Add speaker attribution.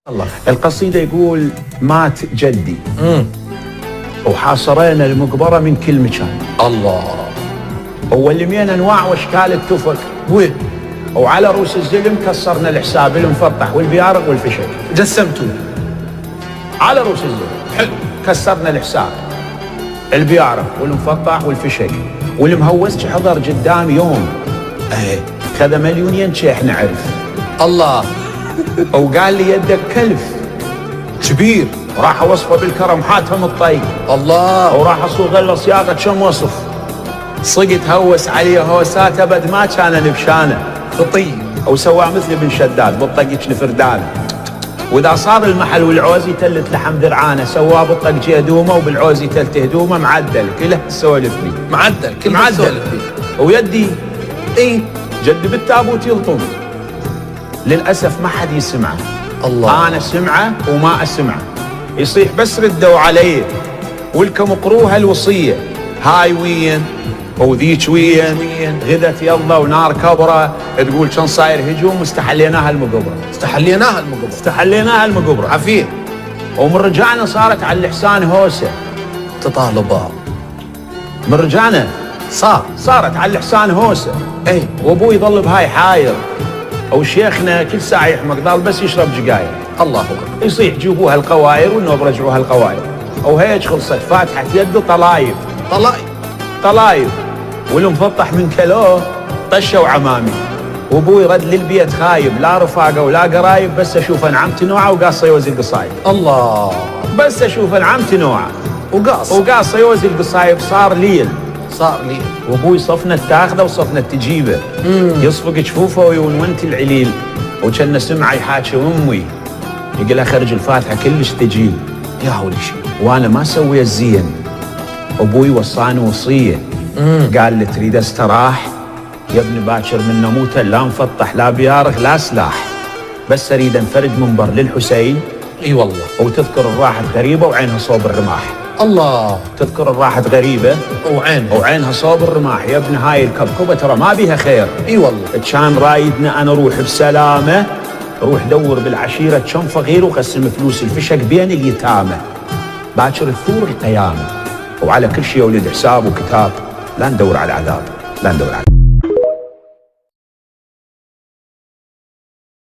Speaker 1: الله. القصيدة يقول مات جدي وحاصرينا المقبرة من كل مكان.
Speaker 2: الله.
Speaker 1: ولمينا انواع واشكال التفك
Speaker 2: وين؟
Speaker 1: وعلى رؤوس الزلم كسرنا الحساب المفطح والبيارق والفشل.
Speaker 2: جسمتوا
Speaker 1: على رؤوس الزلم.
Speaker 2: حلو.
Speaker 1: كسرنا الحساب البيارق والمفطح والفشل والمهوس حضر قدام يوم خذ مليونين شيح نعرف.
Speaker 2: الله.
Speaker 1: وقال لي يدك كلف
Speaker 2: كبير.
Speaker 1: وراح اوصفه بالكرم حاتم الطيب.
Speaker 2: الله.
Speaker 1: وراح اصوغ له صياغه كم وصف. صقت هوس عليه هوسات ابد ما كان نبشانه.
Speaker 2: خطير.
Speaker 1: وسواه مثل ابن شداد بالطق الفردانه. واذا صار المحل والعوز يتلت لحم درعانه سواه بالطق جهدومه وبالعوز يتلت هدومه معدل كله سولف لي.
Speaker 2: معدل كل
Speaker 1: معدل. ويدي جد بالتابوت يلطم. للاسف ما حد يسمعه.
Speaker 2: الله.
Speaker 1: انا سمعه وما اسمعه. يصيح بس ردوا علي ولكم اقروها الوصيه. هاي وين وذيك وين غدت يلا ونار كبره تقول كان صاير هجوم واستحليناها المقبره. استحليناها المقبره
Speaker 2: عفيه.
Speaker 1: ومن رجعنا صارت على اللحسان هوسه.
Speaker 2: تطالبا
Speaker 1: من رجعنا صارت على اللحسان هوسه. وابوي يظل بهاي حاير. وشيخنا كل ساعه يحمق ضال بس يشرب جقاير.
Speaker 2: الله أكبر.
Speaker 1: يصيح جيبوها القواير والنوب رجعوها القواير. وهيج خلصت فاتحه يده طلايب والمفطح من كلوه طشوا عمامي. وابوي رد للبيت خايب لا رفاقه ولا قرايب بس اشوف انعمت نوعه وقاصه يوزي القصايب.
Speaker 2: الله.
Speaker 1: بس اشوف انعمت نوعه وقاصه يوزي القصايب. صار ليل. وابوي صفنة تاخذه وصفنة تجيبه. يصفق جفوفه ويونونت العليل وكان سمعه يحاكي امي يقول لها خرج الفاتحه كلش تجيل.
Speaker 2: يا هولي شيء.
Speaker 1: وانا ما سوي الزين. ابوي وصاني وصيه. قال لي تريد استراح يا ابن باكر من نموته لا مفطح لا بيارق لا سلاح. بس اريد انفرد منبر للحسين.
Speaker 2: والله.
Speaker 1: وتذكر الراحة غريبه وعينها صوب الرماح.
Speaker 2: الله.
Speaker 1: تذكر الراحة غريبه وعينها صوب الرماح. يا ابن هاي الكبكبه ترى ما بيها خير.
Speaker 2: والله.
Speaker 1: كان رايدنا انا اروح بسلامه. روح دور بالعشيره كم فقير وقسم فلوس الفشق بين اليتامى. باكر تثور القيامه وعلى كل شيء ولد حساب وكتاب. لا ندور على عذاب.